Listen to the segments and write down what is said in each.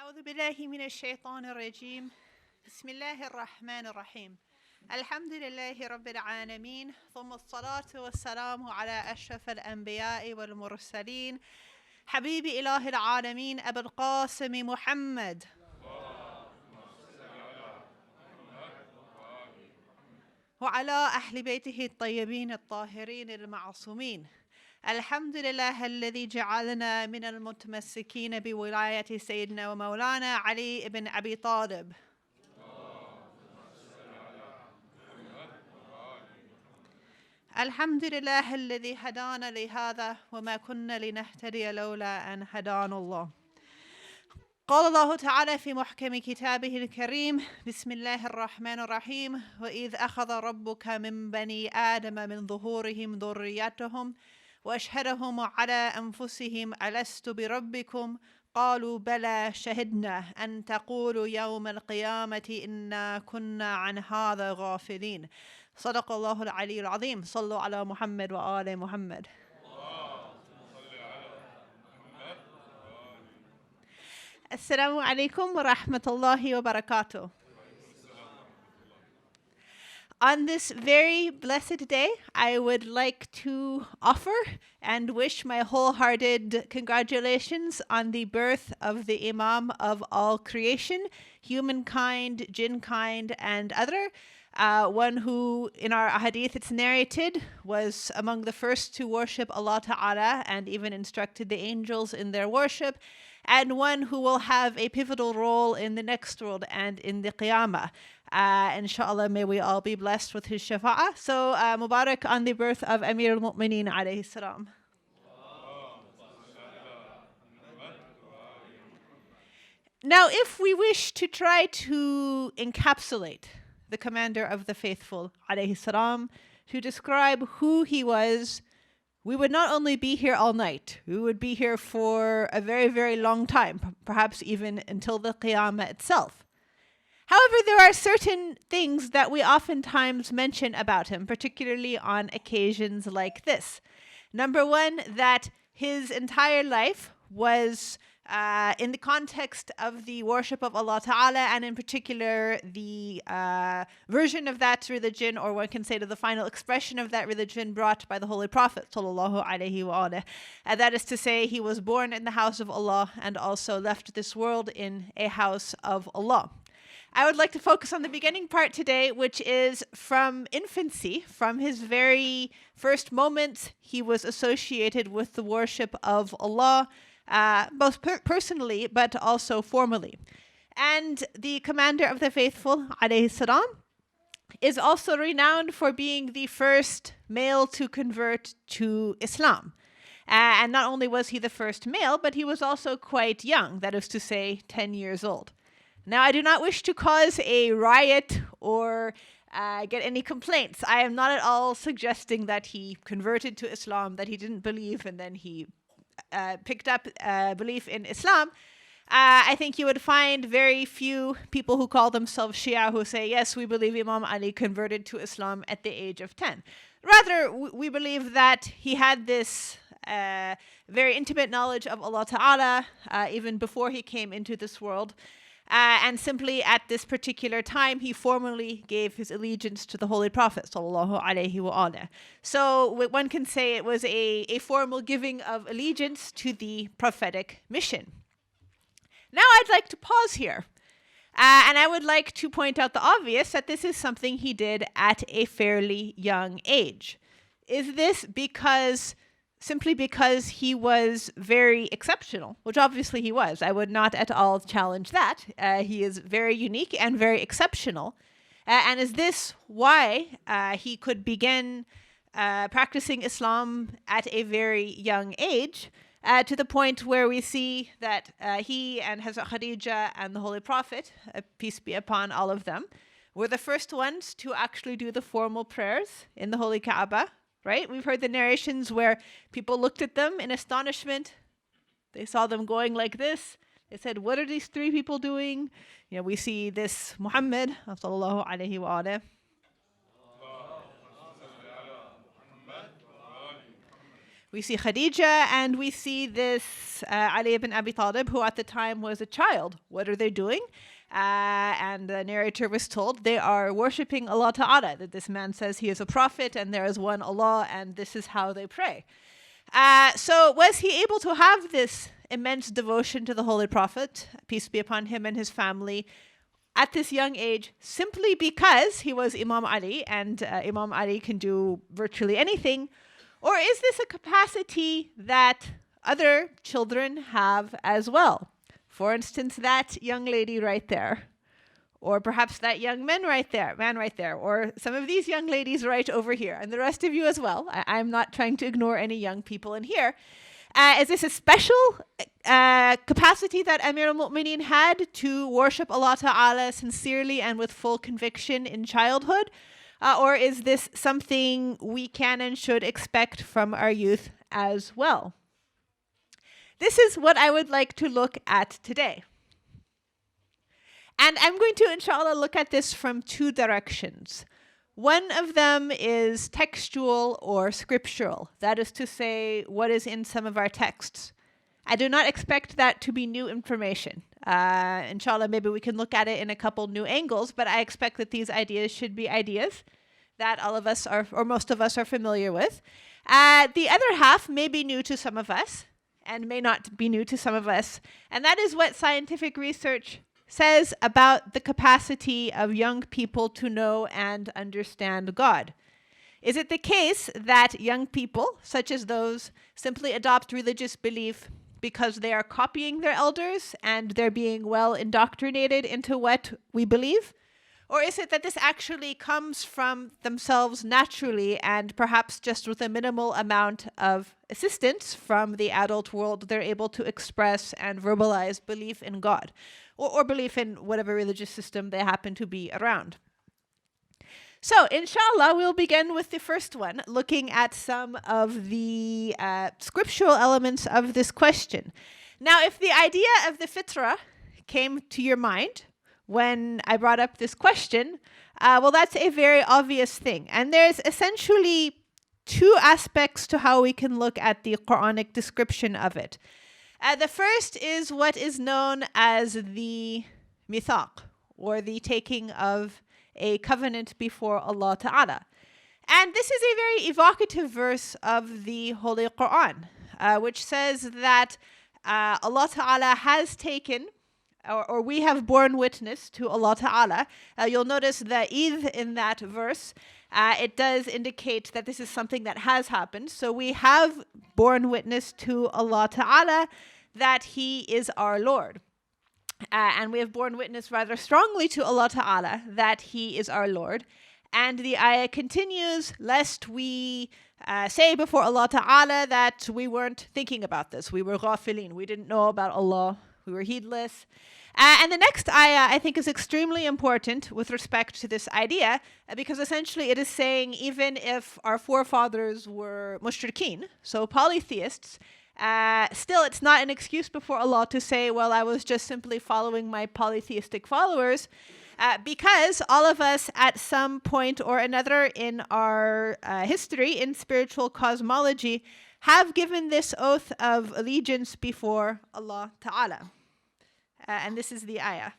أعوذ بالله من الشيطان الرجيم. بسم الله الرحمن الرحيم. الحمد لله رب العالمين، ثم الصلاة والسلام على أشرف الأنبياء والمرسلين حبيب إله العالمين أبي القاسم محمد وعلى أهل بيته الطيبين الطاهرين المعصومين. الحمد لله الذي جعلنا من المتمسكين بولاية سيدنا ومولانا علي بن أبي طالب. الحمد لله الذي هدانا لهذا وما كنا لنهتدي لولا أن هدانا الله. قال الله تعالى في محكم كتابه الكريم: بسم الله الرحمن الرحيم. وإذ أخذ ربك من بني آدم من ظهورهم ذريتهم وأشهدهم على أنفسهم ألست بربكم قالوا بلى شهدنا أن تقولوا يوم القيامة إنا كنا عن هذا غافلين. صدق الله العلي العظيم. صلوا على محمد وآل محمد. Assalamu alaikum wa rahmatullahi wa barakatuh. On this very blessed day, I would like to offer and wish my wholehearted congratulations on the birth of the Imam of all creation, humankind, jinnkind, and other. One who, in our hadith it's narrated, was among the first to worship Allah Ta'ala and even instructed the angels in their worship, and one who will have a pivotal role in the next world and in the Qiyamah. Inshallah, may we all be blessed with his shafa'ah. So, Mubarak on the birth of Amir al-Mu'mineen alayhi salam. Now, if we wish to try to encapsulate the commander of the faithful alayhi salam, to describe who he was, we would not only be here all night, we would be here for a very, very long time, perhaps even until the Qiyamah itself. However, there are certain things that we oftentimes mention about him, particularly on occasions like this. Number one, that his entire life was in the context of the worship of Allah Ta'ala, and in particular the version of that religion, or one can say to the final expression of that religion, brought by the Holy Prophet Sallallahu Alaihi Wasallam. And that is to say, he was born in the house of Allah and also left this world in a house of Allah. I would like to focus on the beginning part today, which is from infancy, from his very first moments, he was associated with the worship of Allah, both personally but also formally. And the commander of the faithful, alayhi salam, is also renowned for being the first male to convert to Islam. And not only was he the first male, but he was also quite young, that is to say, 10 years old. Now, I do not wish to cause a riot or get any complaints. I am not at all suggesting that he converted to Islam, that he didn't believe and then he picked up belief in Islam. I think you would find very few people who call themselves Shia who say, yes, we believe Imam Ali converted to Islam at the age of 10. Rather, we believe that he had this very intimate knowledge of Allah Ta'ala even before he came into this world. And simply at this particular time, he formally gave his allegiance to the Holy Prophet Sallallahu Alaihi Wasallam. So one can say it was a formal giving of allegiance to the prophetic mission. Now I'd like to pause here. And I would like to point out the obvious, that this is something he did at a fairly young age. Is this simply because he was very exceptional, which obviously he was? I would not at all challenge that. He is very unique and very exceptional. And is this why he could begin practicing Islam at a very young age, to the point where we see that he and Hazrat Khadija and the Holy Prophet, peace be upon all of them, were the first ones to actually do the formal prayers in the Holy Kaaba? Right? We've heard the narrations where people looked at them in astonishment. They saw them going like this. They said, what are these three people doing? You know, we see this Muhammad, sallallahu alaihi wa sallam. We see Khadija, and we see this Ali ibn Abi Talib, who at the time was a child. What are they doing? And the narrator was told they are worshipping Allah Ta'ala, that this man says he is a prophet and there is one Allah and this is how they pray. So was he able to have this immense devotion to the Holy Prophet, peace be upon him and his family, at this young age, simply because he was Imam Ali and Imam Ali can do virtually anything? Or is this a capacity that other children have as well? For instance, that young lady right there, or perhaps that young man right there, or some of these young ladies right over here, and the rest of you as well. I'm not trying to ignore any young people in here. Is this a special capacity that Amir al-Mu'mineen had to worship Allah Ta'ala sincerely and with full conviction in childhood? Or is this something we can and should expect from our youth as well? This is what I would like to look at today. And I'm going to, inshallah, look at this from two directions. One of them is textual or scriptural. That is to say, what is in some of our texts. I do not expect that to be new information. Inshallah, maybe we can look at it in a couple new angles, but I expect that these ideas should be ideas that all of us are, or most of us are familiar with. The other half may be new to some of us and may not be new to some of us. And that is what scientific research says about the capacity of young people to know and understand God. Is it the case that young people, such as those, simply adopt religious belief because they are copying their elders and they're being well indoctrinated into what we believe? Or is it that this actually comes from themselves naturally and perhaps just with a minimal amount of assistance from the adult world, they're able to express and verbalize belief in God or belief in whatever religious system they happen to be around? So, inshallah, we'll begin with the first one, looking at some of the scriptural elements of this question. Now, if the idea of the fitrah came to your mind when I brought up this question, well, that's a very obvious thing. And there's essentially two aspects to how we can look at the Quranic description of it. The first is what is known as the mithaq, or the taking of a covenant before Allah Ta'ala. And this is a very evocative verse of the Holy Quran, which says that Allah Ta'ala has taken, or we have borne witness to Allah Ta'ala. You'll notice the Eid in that verse. It does indicate that this is something that has happened. So we have borne witness to Allah Ta'ala that He is our Lord. And we have borne witness rather strongly to Allah Ta'ala that He is our Lord. And the ayah continues, lest we say before Allah Ta'ala that we weren't thinking about this. We were ghafilin. We didn't know about Allah. We were heedless. And the next ayah, I think, is extremely important with respect to this idea, because essentially it is saying even if our forefathers were mushrikeen, so polytheists, still it's not an excuse before Allah to say, well, I was just simply following my polytheistic followers, because all of us at some point or another in our history, in spiritual cosmology, have given this oath of allegiance before Allah Ta'ala. And this is the ayah.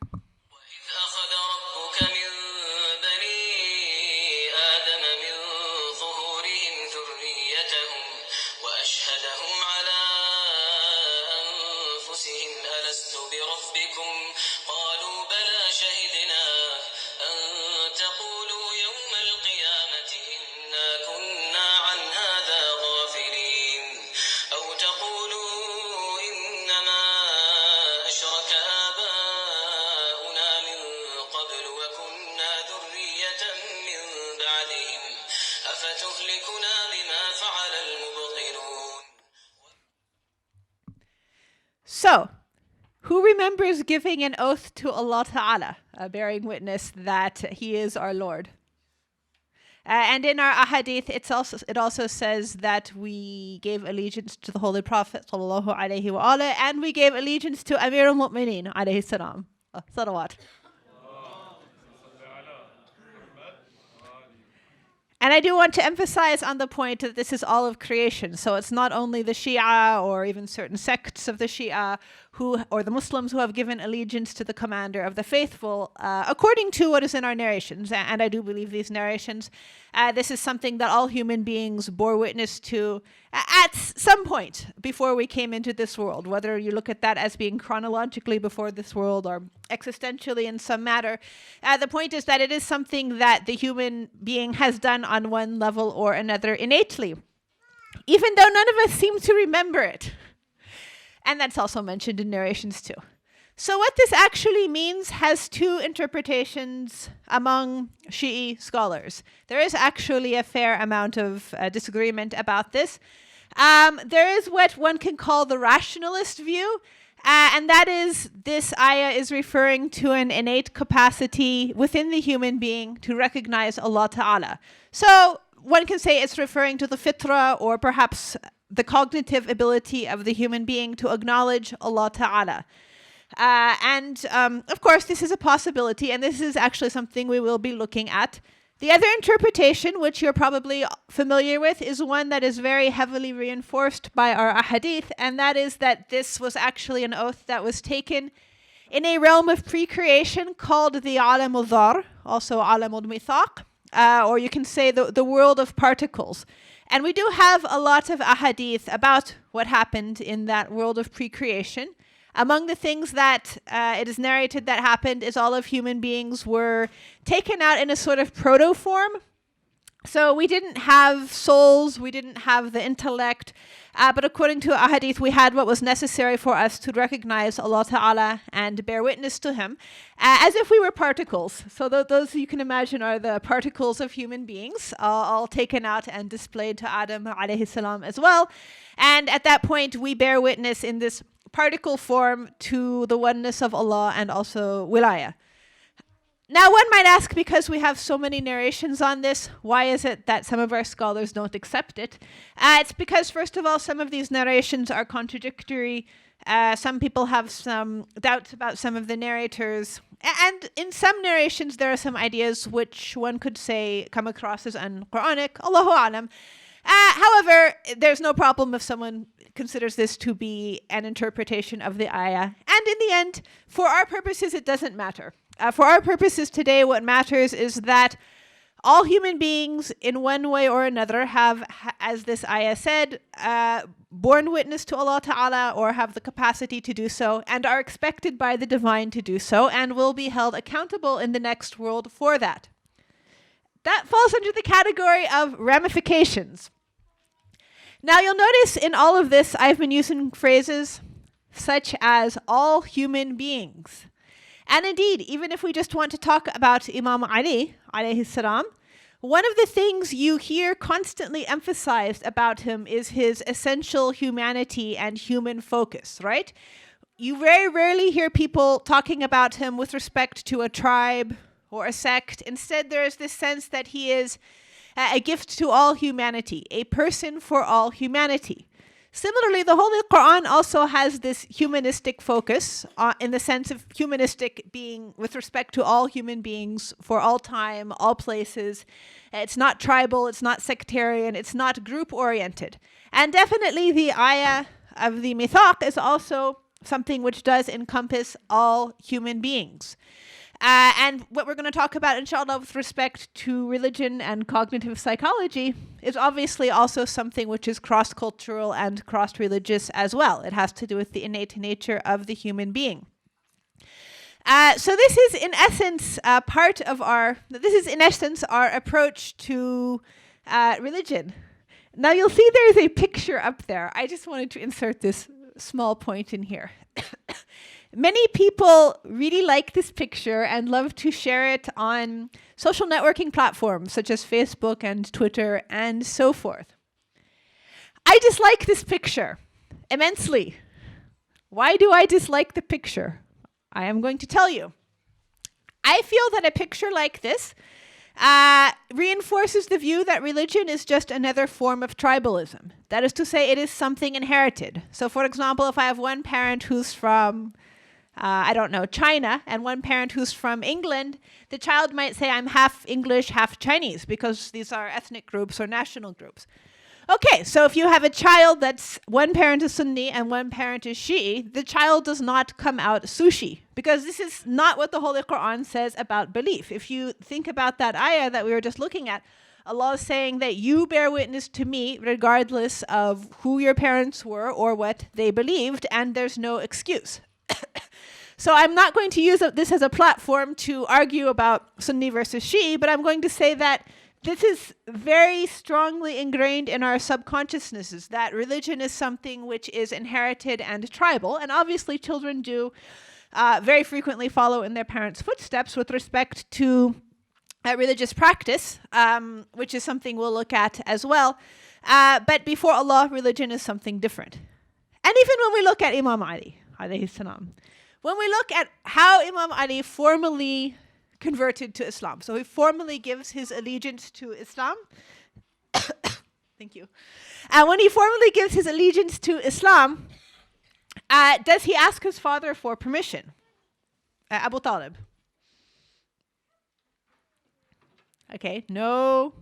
So, who remembers giving an oath to Allah Ta'ala, bearing witness that He is our Lord? And in our ahadith, it also says that we gave allegiance to the Holy Prophet sallallahu alaihi wa alihi, and we gave allegiance to Amir al-Mu'mineen alayhi salam. Salawat. And I do want to emphasize on the point that this is all of creation. So it's not only the Shia or even certain sects of the Shia or the Muslims who have given allegiance to the commander of the faithful, according to what is in our narrations. And I do believe these narrations. This is something that all human beings bore witness to at some point before we came into this world, whether you look at that as being chronologically before this world or existentially in some matter. The point is that it is something that the human being has done on one level or another innately, even though none of us seem to remember it. And that's also mentioned in narrations too. So what this actually means has two interpretations among Shi'i scholars. There is actually a fair amount of disagreement about this. There is what one can call the rationalist view, and that is this ayah is referring to an innate capacity within the human being to recognize Allah Ta'ala. So one can say it's referring to the fitra or perhaps the cognitive ability of the human being to acknowledge Allah Ta'ala. Of course, this is a possibility, and this is actually something we will be looking at. The other interpretation, which you're probably familiar with, is one that is very heavily reinforced by our ahadith, and that is that this was actually an oath that was taken in a realm of pre-creation called the Alamul Dhar, also Alamul Mithaq, or you can say the world of particles. And we do have a lot of ahadith about what happened in that world of pre-creation. Among the things that it is narrated that happened is all of human beings were taken out in a sort of proto-form. So we didn't have souls, we didn't have the intellect, but according to ahadith, we had what was necessary for us to recognize Allah Ta'ala and bear witness to Him, as if we were particles. So those you can imagine are the particles of human beings, all taken out and displayed to Adam alayhi salam as well. And at that point, we bear witness in this particle form to the oneness of Allah and also wilayah. Now one might ask, because we have so many narrations on this, why is it that some of our scholars don't accept it? It's because, first of all, some of these narrations are contradictory. Some people have some doubts about some of the narrators. And in some narrations, there are some ideas which one could say come across as un-Quranic, Allahu Alam. However, there's no problem if someone considers this to be an interpretation of the ayah. And in the end, for our purposes, it doesn't matter. For our purposes today, what matters is that all human beings, in one way or another, have, as this ayah said, borne witness to Allah Ta'ala or have the capacity to do so and are expected by the divine to do so and will be held accountable in the next world for that. That falls under the category of ramifications. Now you'll notice in all of this, I've been using phrases such as all human beings. And indeed, even if we just want to talk about Imam Ali, alayhi salam, one of the things you hear constantly emphasized about him is his essential humanity and human focus, right? You very rarely hear people talking about him with respect to a tribe or a sect. Instead, there is this sense that he is a gift to all humanity, a person for all humanity. Similarly, the Holy Quran also has this humanistic focus in the sense of humanistic being with respect to all human beings for all time, all places. It's not tribal, it's not sectarian, it's not group-oriented. And definitely the ayah of the Mithaq is also something which does encompass all human beings. And what we're going to talk about, inshallah, with respect to religion and cognitive psychology is obviously also something which is cross-cultural and cross-religious as well. It has to do with the innate nature of the human being. So this is in essence our approach to religion. Now you'll see there's a picture up there. I just wanted to insert this small point in here. Many people really like this picture and love to share it on social networking platforms such as Facebook and Twitter and so forth. I dislike this picture immensely. Why do I dislike the picture? I am going to tell you. I feel that a picture like this reinforces the view that religion is just another form of tribalism. That is to say, it is something inherited. So for example, if I have one parent who's from I don't know, China, and one parent who's from England, the child might say, I'm half English, half Chinese, because these are ethnic groups or national groups. Okay, so if you have a child that's one parent is Sunni and one parent is Shi'i, the child does not come out Sushi, because this is not what the Holy Quran says about belief. If you think about that ayah that we were just looking at, Allah is saying that you bear witness to me regardless of who your parents were or what they believed, and there's no excuse. So I'm not going to use this as a platform to argue about Sunni versus Shi'i, but I'm going to say that this is very strongly ingrained in our subconsciousnesses, that religion is something which is inherited and tribal, and obviously children do very frequently follow in their parents' footsteps with respect to religious practice, which is something we'll look at as well. But before Allah, religion is something different. And even when we look at Imam Ali, alayhi salam, when we look at how Imam Ali formally converted to Islam, so he formally gives his allegiance to Islam. Thank you. And when he formally gives his allegiance to Islam, does he ask his father for permission? Abu Talib. Okay, no.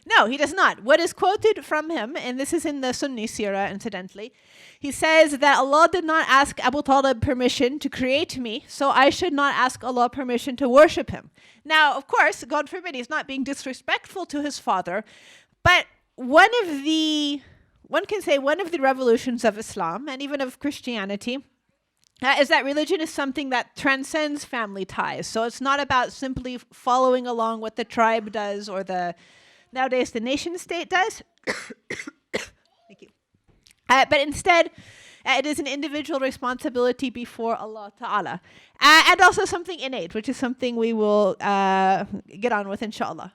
No, he does not. What is quoted from him, and this is in the Sunni Sirah, incidentally, he says that Allah did not ask Abu Talib permission to create me, so I should not ask Allah permission to worship him. Now, of course, God forbid, he's not being disrespectful to his father, but one can say one of the revolutions of Islam, and even of Christianity, is that religion is something that transcends family ties. So it's not about simply following along what the tribe does or nowadays the nation state does. Thank you. But instead, it is an individual responsibility before Allah Ta'ala. And also something innate, which is something we will get on with, inshallah.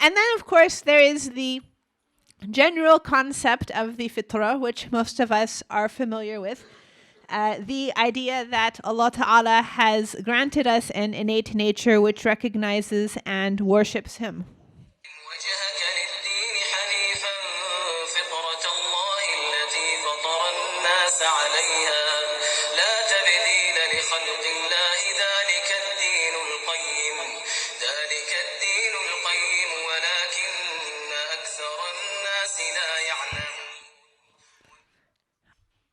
And then, of course, there is the general concept of the fitrah, which most of us are familiar with. The idea that Allah Ta'ala has granted us an innate nature which recognizes and worships Him.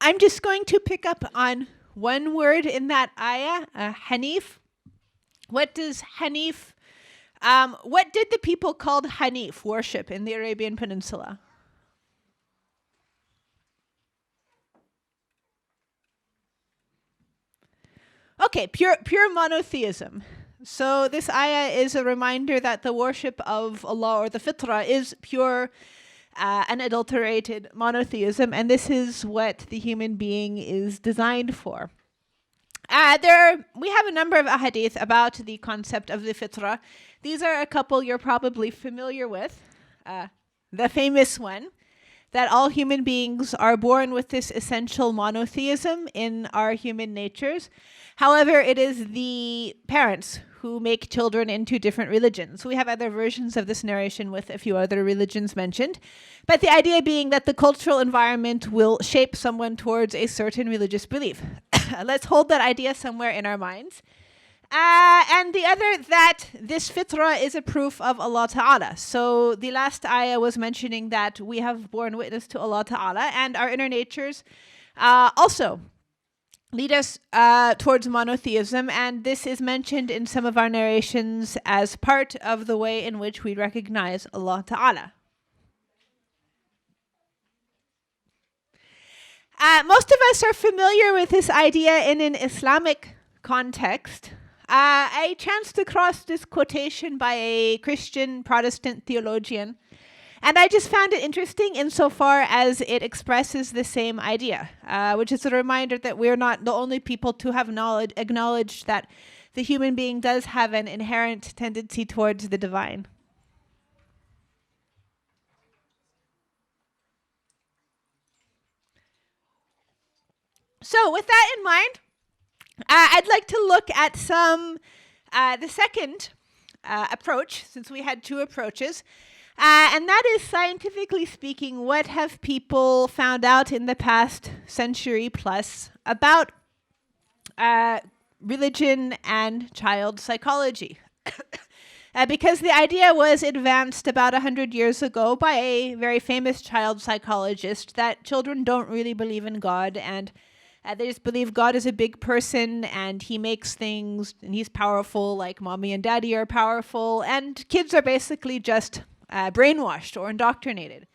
I'm just going to pick up on one word in that ayah, Hanif. What does Hanif, what did the people called Hanif worship in the Arabian Peninsula? Okay, pure monotheism. So this ayah is a reminder that the worship of Allah or the fitrah is pure unadulterated monotheism, and this is what the human being is designed for. We have a number of ahadith about the concept of the fitrah. These are a couple you're probably familiar with. The famous one, that all human beings are born with this essential monotheism in our human natures. However, it is the parents who make children into different religions. We have other versions of this narration with a few other religions mentioned. But the idea being that the cultural environment will shape someone towards a certain religious belief. Let's hold that idea somewhere in our minds. And the other, that this fitrah is a proof of Allah Ta'ala. So the last ayah was mentioning that we have borne witness to Allah Ta'ala, and our inner natures also lead us towards monotheism, and this is mentioned in some of our narrations as part of the way in which we recognize Allah Ta'ala. Most of us are familiar with this idea in an Islamic context. I chanced across this quotation by a Christian Protestant theologian, and I just found it interesting insofar as it expresses the same idea, which is a reminder that we're not the only people to have acknowledged that the human being does have an inherent tendency towards the divine. So with that in mind, I'd like to look at the second approach, since we had two approaches. And that is, scientifically speaking, what have people found out in the past century plus about religion and child psychology. Because the idea was advanced about 100 years ago by a very famous child psychologist that children don't really believe in God, and they just believe God is a big person and he makes things and he's powerful like mommy and daddy are powerful, and kids are basically just brainwashed or indoctrinated.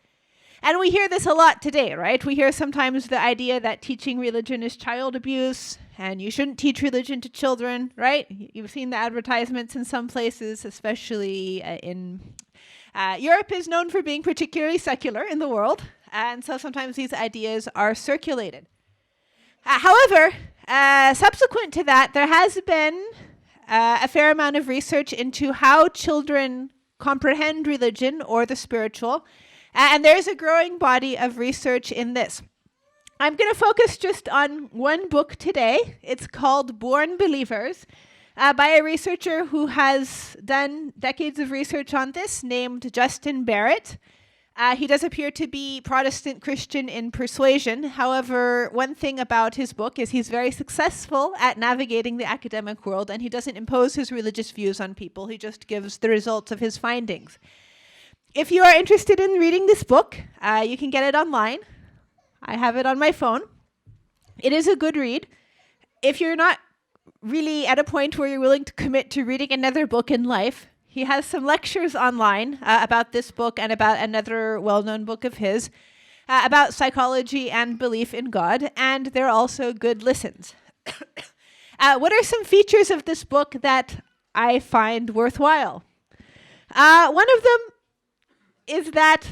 And we hear this a lot today, right? We hear sometimes the idea that teaching religion is child abuse and you shouldn't teach religion to children, right? You've seen the advertisements in some places, especially in Europe is known for being particularly secular in the world. And so sometimes these ideas are circulated. However, subsequent to that, there has been a fair amount of research into how children comprehend religion or the spiritual. And there's a growing body of research in this. I'm going to focus just on one book today. It's called Born Believers by a researcher who has done decades of research on this named Justin Barrett. He does appear to be Protestant Christian in persuasion. However, one thing about his book is he's very successful at navigating the academic world, and he doesn't impose his religious views on people. He just gives the results of his findings. If you are interested in reading this book, you can get it online. I have it on my phone. It is a good read. If you're not really at a point where you're willing to commit to reading another book in life, he has some lectures online about this book and about another well-known book of his about psychology and belief in God, and they're also good listens. What are some features of this book that I find worthwhile? One of them is that,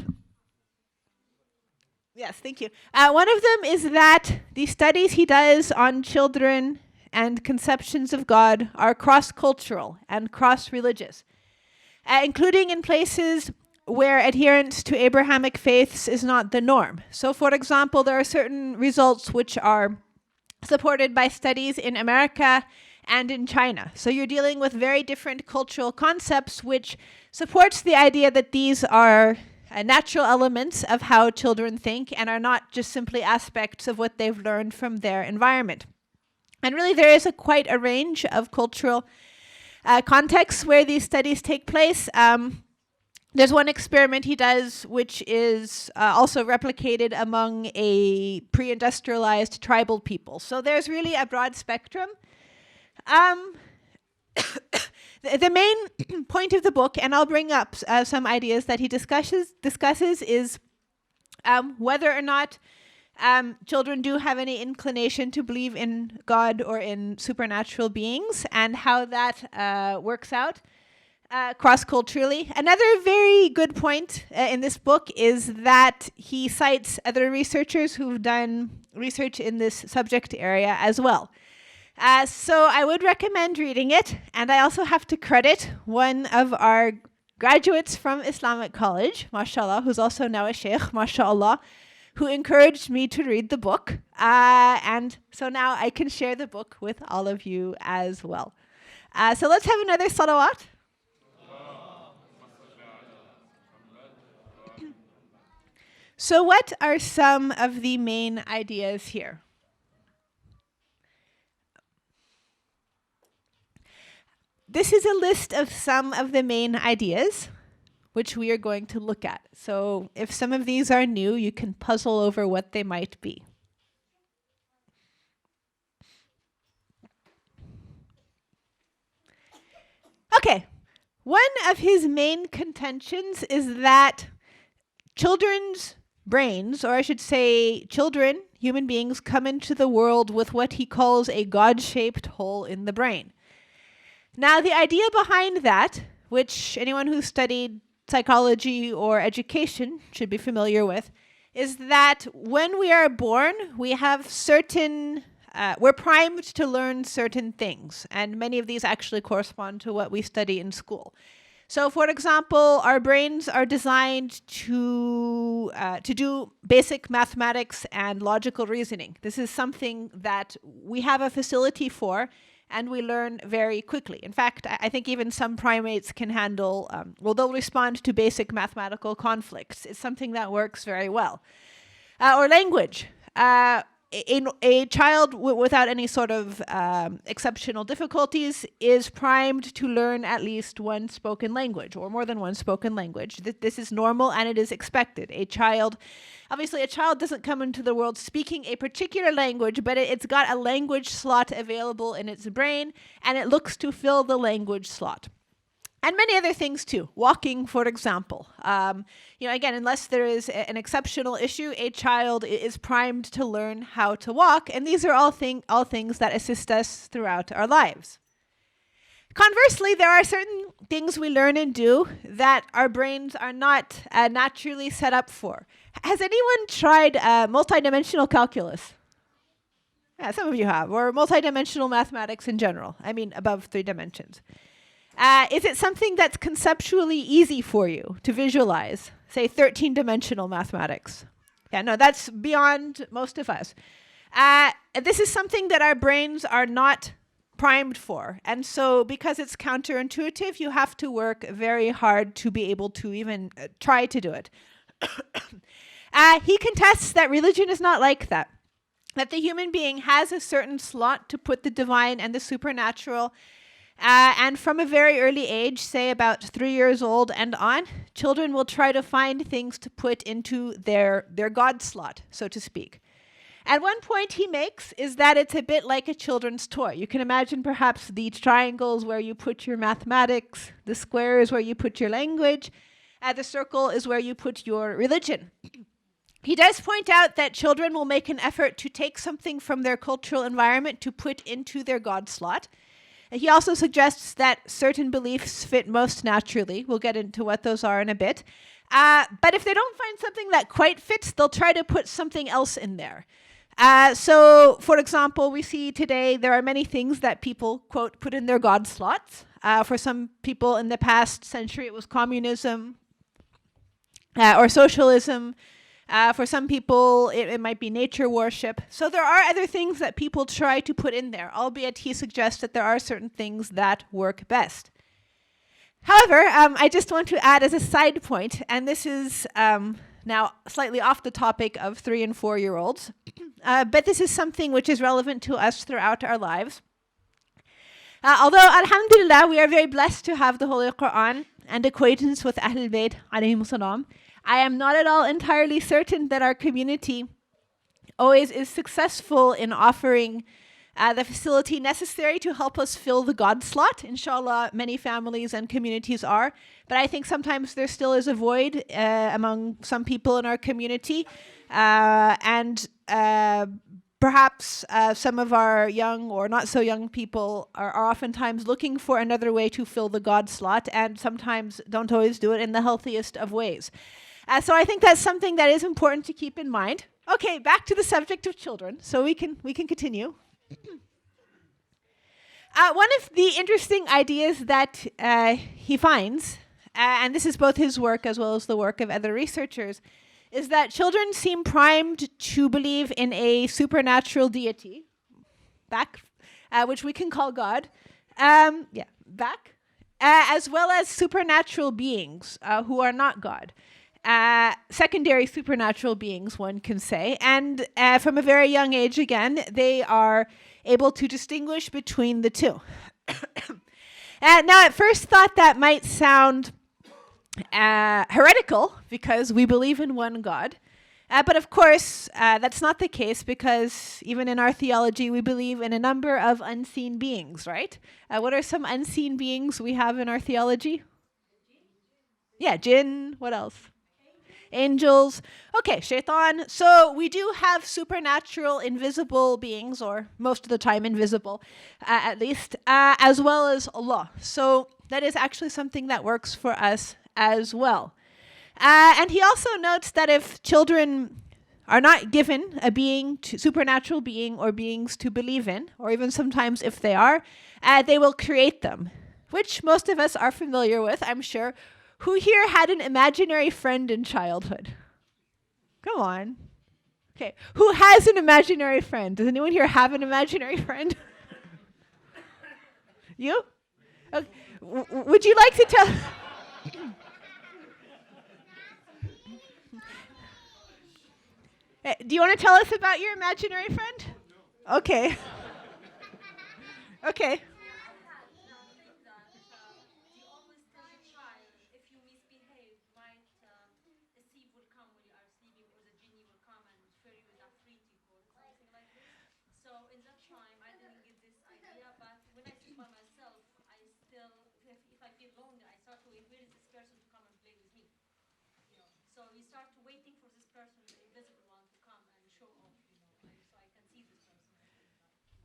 yes, thank you. One of them is that the studies he does on children and conceptions of God are cross-cultural and cross-religious, including in places where adherence to Abrahamic faiths is not the norm. So, for example, there are certain results which are supported by studies in America and in China. So you're dealing with very different cultural concepts, which supports the idea that these are natural elements of how children think and are not just simply aspects of what they've learned from their environment. And really, there is quite a range of cultural contexts where these studies take place. There's one experiment he does which is also replicated among a pre-industrialized tribal people. So there's really a broad spectrum. The main point of the book, and I'll bring up some ideas that he discusses is whether or not children do have any inclination to believe in God or in supernatural beings, and how that works out cross-culturally. Another very good point in this book is that he cites other researchers who've done research in this subject area as well. So I would recommend reading it, and I also have to credit one of our graduates from Islamic College, mashallah, who's also now a sheikh, mashallah, who encouraged me to read the book, and so now I can share the book with all of you as well. So let's have another salawat. So what are some of the main ideas here? This is a list of some of the main ideas which we are going to look at. So if some of these are new, you can puzzle over what they might be. Okay, one of his main contentions is that children's brains, or I should say children, human beings, come into the world with what he calls a God-shaped hole in the brain. Now, the idea behind that, which anyone who studied psychology or education should be familiar with, is that when we are born, we have we're primed to learn certain things, and many of these actually correspond to what we study in school. So, for example, our brains are designed to do basic mathematics and logical reasoning. This is something that we have a facility for, and we learn very quickly. In fact, I think even some primates can handle, they'll respond to basic mathematical conflicts. It's something that works very well. Or language. In a child without any sort of exceptional difficulties is primed to learn at least one spoken language or more than one spoken language. This is normal and it is expected. Obviously a child doesn't come into the world speaking a particular language, but it's got a language slot available in its brain and it looks to fill the language slot. And many other things too. Walking, for example. Again, unless there is an exceptional issue, a child is primed to learn how to walk. And these are all things that assist us throughout our lives. Conversely, there are certain things we learn and do that our brains are not naturally set up for. Has anyone tried multidimensional calculus? Yeah, some of you have. Or multidimensional mathematics in general. I mean, above 3 dimensions. Is it something that's conceptually easy for you to visualize? Say 13-dimensional mathematics. Yeah, no, that's beyond most of us. This is something that our brains are not primed for. And so because it's counterintuitive, you have to work very hard to be able to even try to do it. He contests that religion is not like that. That the human being has a certain slot to put the divine and the supernatural. And from a very early age, say about 3 years old and on, children will try to find things to put into their God slot, so to speak. And one point he makes is that it's a bit like a children's toy. You can imagine perhaps the triangles where you put your mathematics, the squares where you put your language, the circle is where you put your religion. He does point out that children will make an effort to take something from their cultural environment to put into their God slot. He also suggests that certain beliefs fit most naturally. We'll get into what those are in a bit. But if they don't find something that quite fits, they'll try to put something else in there. So, for example, we see today there are many things that people, quote, put in their God slots. For some people in the past century, it was communism or socialism. For some people, it might be nature worship. So there are other things that people try to put in there, albeit he suggests that there are certain things that work best. However, I just want to add as a side point, and this is now slightly off the topic of 3 and 4-year-olds, but this is something which is relevant to us throughout our lives. Although, alhamdulillah, we are very blessed to have the Holy Quran and acquaintance with Ahlul Bayt, alayhimus salam, I am not at all entirely certain that our community always is successful in offering the facility necessary to help us fill the God slot. Inshallah, many families and communities are. But I think sometimes there still is a void among some people in our community. And perhaps some of our young or not so young people are oftentimes looking for another way to fill the God slot and sometimes don't always do it in the healthiest of ways. So I think that's something that is important to keep in mind. Okay, back to the subject of children, so we can continue. One of the interesting ideas that he finds, and this is both his work as well as the work of other researchers, is that children seem primed to believe in a supernatural deity, which we can call God, as well as supernatural beings who are not God. Secondary supernatural beings, one can say. And from a very young age, again, they are able to distinguish between the two. Now, at first thought, that might sound heretical because we believe in one God. But of course, that's not the case because even in our theology, we believe in a number of unseen beings, right? What are some unseen beings we have in our theology? Yeah, jinn. What else? Angels. Okay, shaitan. So we do have supernatural, invisible beings, or most of the time invisible, at least, as well as Allah. So that is actually something that works for us as well. And he also notes that if children are not given a supernatural being or beings to believe in, or even sometimes if they are, they will create them, which most of us are familiar with, I'm sure. Who here had an imaginary friend in childhood? Come on. Okay. Who has an imaginary friend? Does anyone here have an imaginary friend? You? Okay. Would you like to tell? Do you want to tell us about your imaginary friend? Okay. Okay.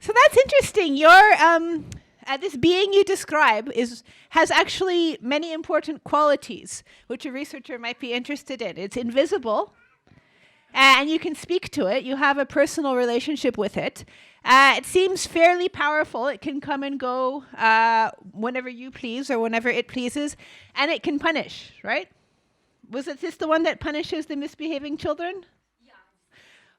So that's interesting. Your this being you describe has actually many important qualities, which a researcher might be interested in. It's invisible, and you can speak to it. You have a personal relationship with it. It seems fairly powerful. It can come and go whenever you please or whenever it pleases, and it can punish, right? Was it this the one that punishes the misbehaving children?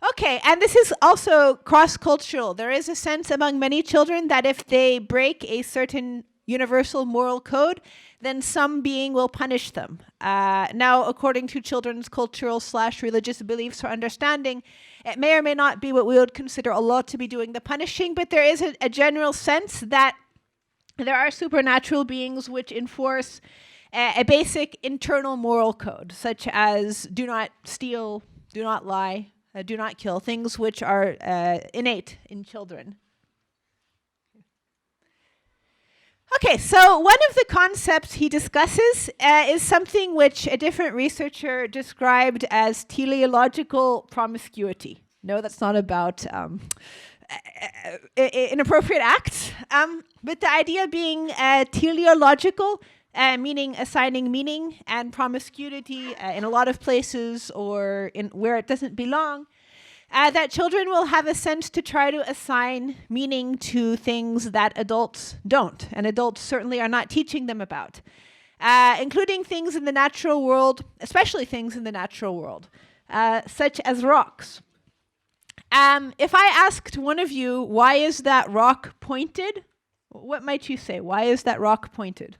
Okay, and this is also cross-cultural. There is a sense among many children that if they break a certain universal moral code, then some being will punish them. Now, according to children's cultural/religious beliefs or understanding, it may or may not be what we would consider Allah to be doing the punishing, but there is a general sense that there are supernatural beings which enforce a basic internal moral code, such as do not steal, do not lie, do not kill, things which are innate in children. Okay, so one of the concepts he discusses is something which a different researcher described as teleological promiscuity. No, that's not about inappropriate acts, but the idea being teleological, meaning assigning meaning, and promiscuity in a lot of places or in where it doesn't belong, that children will have a sense to try to assign meaning to things that adults don't, and adults certainly are not teaching them about, including things in the natural world, especially things in the natural world, such as rocks. If I asked one of you, why is that rock pointed? What might you say? Why is that rock pointed?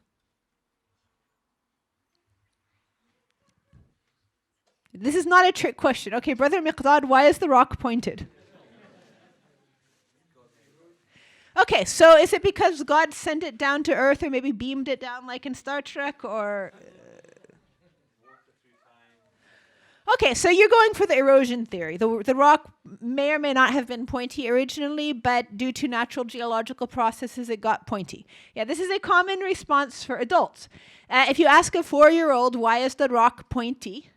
This is not a trick question. Okay, Brother Miqdad, why is the rock pointed? Okay, so is it because God sent it down to Earth or maybe beamed it down like in Star Trek or... Okay, so you're going for the erosion theory. The rock may or may not have been pointy originally, but due to natural geological processes, it got pointy. Yeah, this is a common response for adults. If you ask a 4-year-old, why is the rock pointy?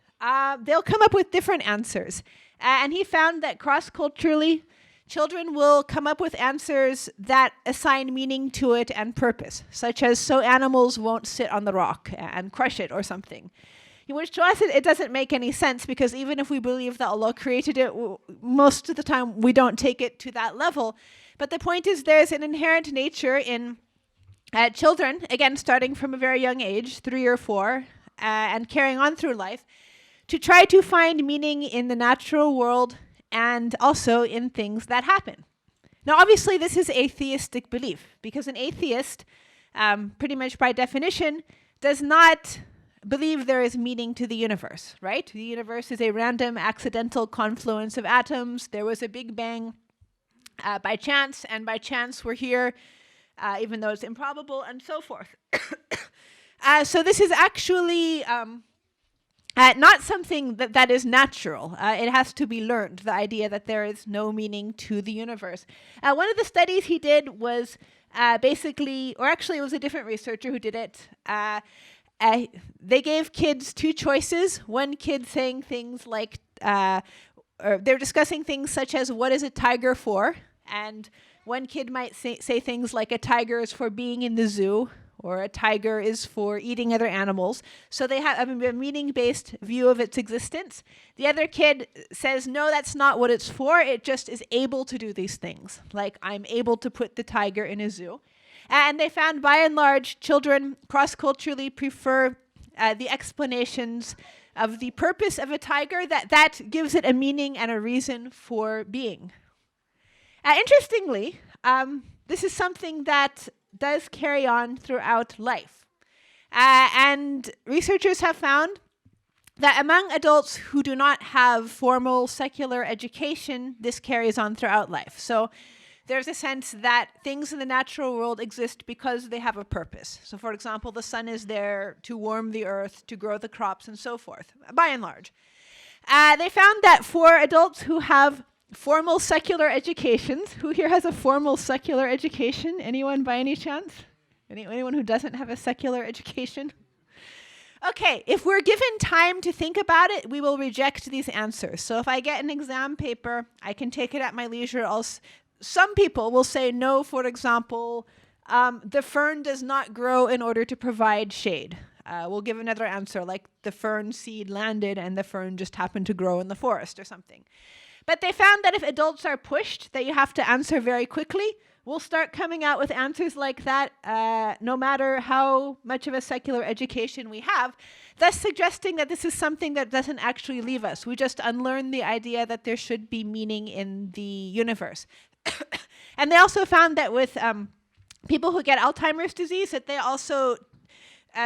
They'll come up with different answers. And he found that cross-culturally, children will come up with answers that assign meaning to it and purpose, such as so animals won't sit on the rock and crush it or something. Which to us, it doesn't make any sense, because even if we believe that Allah created it, most of the time we don't take it to that level. But the point is there's an inherent nature in children, again, starting from a very young age, 3 or 4, and carrying on through life, to try to find meaning in the natural world and also in things that happen. Now, obviously, this is atheistic belief, because an atheist, pretty much by definition, does not believe there is meaning to the universe, right? The universe is a random, accidental confluence of atoms. There was a Big Bang by chance, and by chance we're here, even though it's improbable, and so forth. So this is actually not something that is natural. It has to be learned, the idea that there is no meaning to the universe. One of the studies he did was basically, or actually it was a different researcher who did it. They gave kids 2 choices. One kid saying things like, or they're discussing things such as, what is a tiger for? And one kid might say things like, a tiger is for being in the zoo, or a tiger is for eating other animals. So they have a meaning-based view of its existence. The other kid says, no, that's not what it's for. It just is able to do these things. Like, I'm able to put the tiger in a zoo. And they found, by and large, children cross-culturally prefer the explanations of the purpose of a tiger, that gives it a meaning and a reason for being. Interestingly, this is something that does carry on throughout life. And researchers have found that among adults who do not have formal secular education, this carries on throughout life. So there's a sense that things in the natural world exist because they have a purpose. So for example, the sun is there to warm the earth, to grow the crops, and so forth, by and large. They found that for adults who have formal secular educations, who here has a formal secular education? Anyone by any chance? Anyone who doesn't have a secular education? Okay, if we're given time to think about it, we will reject these answers. So if I get an exam paper, I can take it at my leisure. Some people will say no, for example, the fern does not grow in order to provide shade. We'll give another answer, like the fern seed landed and the fern just happened to grow in the forest or something. But they found that if adults are pushed, that you have to answer very quickly, we'll start coming out with answers like that, no matter how much of a secular education we have, thus suggesting that this is something that doesn't actually leave us. We just unlearn the idea that there should be meaning in the universe. And they also found that with people who get Alzheimer's disease, that they also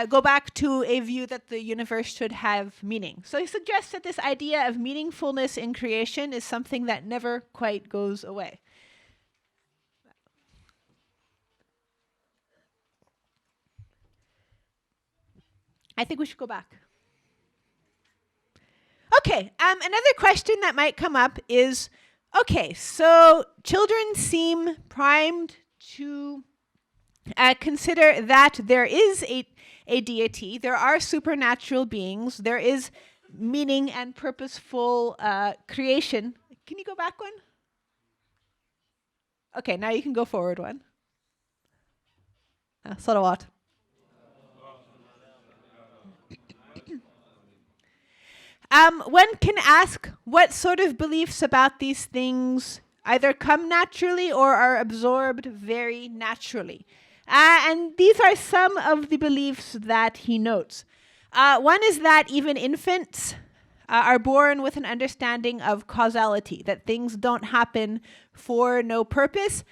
go back to a view that the universe should have meaning. So he suggests that this idea of meaningfulness in creation is something that never quite goes away. I think we should go back. Okay, another question that might come up is, okay, so children seem primed to consider that there is a deity, there are supernatural beings, there is meaning and purposeful creation. Can you go back one? Okay, now you can go forward one. Salawat. One can ask what sort of beliefs about these things either come naturally or are absorbed very naturally. And these are some of the beliefs that he notes. One is that even infants are born with an understanding of causality, that things don't happen for no purpose,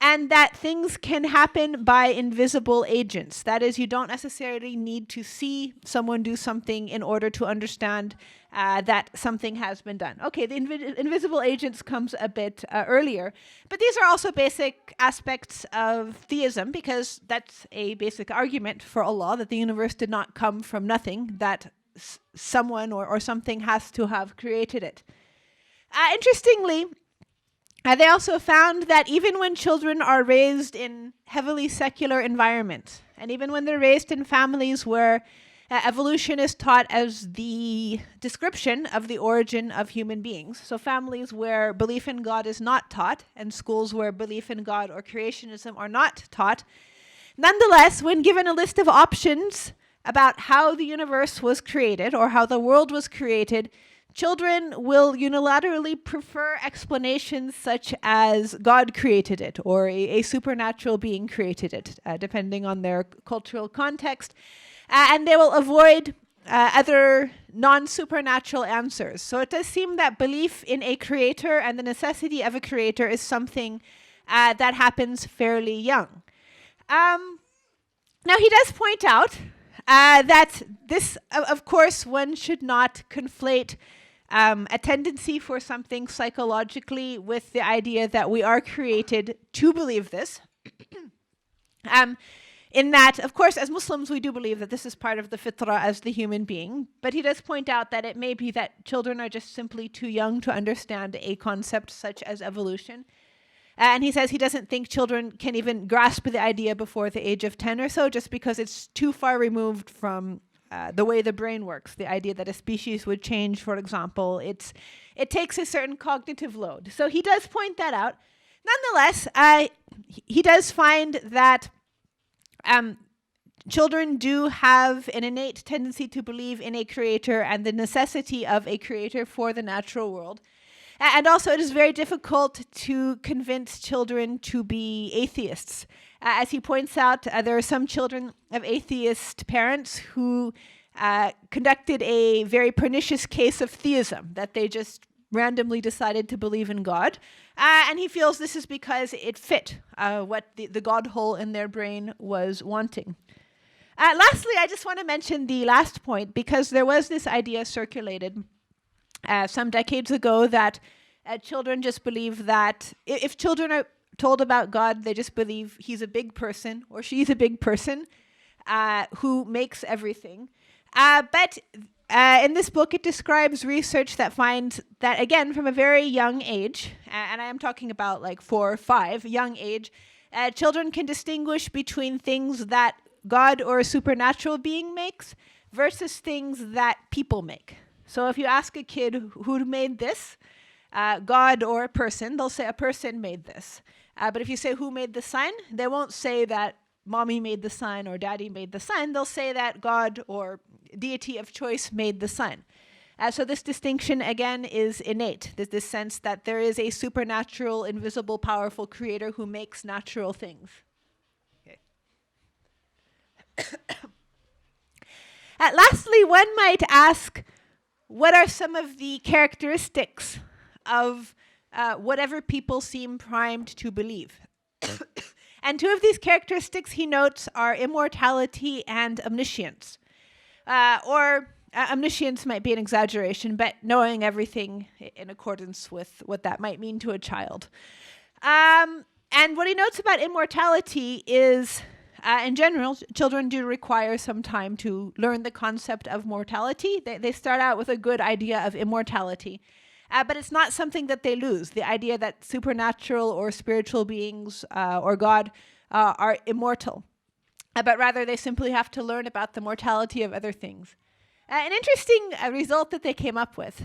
and that things can happen by invisible agents. That is, you don't necessarily need to see someone do something in order to understand that something has been done. Okay, the invisible agents comes a bit earlier, but these are also basic aspects of theism, because that's a basic argument for Allah, that the universe did not come from nothing, that someone or something has to have created it. Interestingly, they also found that even when children are raised in heavily secular environments, and even when they're raised in families where evolution is taught as the description of the origin of human beings, so families where belief in God is not taught, and schools where belief in God or creationism are not taught, nonetheless, when given a list of options about how the universe was created or how the world was created, children will unilaterally prefer explanations such as God created it or a supernatural being created it, depending on their cultural context. And they will avoid other non-supernatural answers. So it does seem that belief in a creator and the necessity of a creator is something that happens fairly young. Now he does point out that this, of course, one should not conflate a tendency for something psychologically with the idea that we are created to believe this. In that, of course, as Muslims, we do believe that this is part of the fitrah as the human being, but he does point out that it may be that children are just simply too young to understand a concept such as evolution. And he says he doesn't think children can even grasp the idea before the age of 10 or so, just because it's too far removed from the way the brain works. The idea that a species would change, for example, it takes a certain cognitive load. So he does point that out. Nonetheless, he does find that children do have an innate tendency to believe in a creator and the necessity of a creator for the natural world. And also, it is very difficult to convince children to be atheists. As he points out, there are some children of atheist parents who conducted a very pernicious case of theism, that they just randomly decided to believe in God. And he feels this is because it fit what the God hole in their brain was wanting. Lastly, I just want to mention the last point, because there was this idea circulated some decades ago that children just believe that if children are told about God, they just believe he's a big person or she's a big person who makes everything. But in this book, it describes research that finds that, again, from a very young age, and I am talking about like 4 or 5, young age, children can distinguish between things that God or a supernatural being makes versus things that people make. So if you ask a kid who made this, God or a person, they'll say a person made this. But if you say who made the sun, they won't say that mommy made the sun or daddy made the sun. They'll say that God or deity of choice made the sun. So this distinction, again, is innate. There's this sense that there is a supernatural, invisible, powerful creator who makes natural things. Okay. Lastly, one might ask, what are some of the characteristics of whatever people seem primed to believe? And 2 of these characteristics he notes are immortality and omniscience. Omniscience might be an exaggeration, but knowing everything in accordance with what that might mean to a child. And what he notes about immortality is, in general, children do require some time to learn the concept of mortality. They start out with a good idea of immortality. But it's not something that they lose. The idea that supernatural or spiritual beings or God are immortal. But rather they simply have to learn about the mortality of other things. An interesting result that they came up with,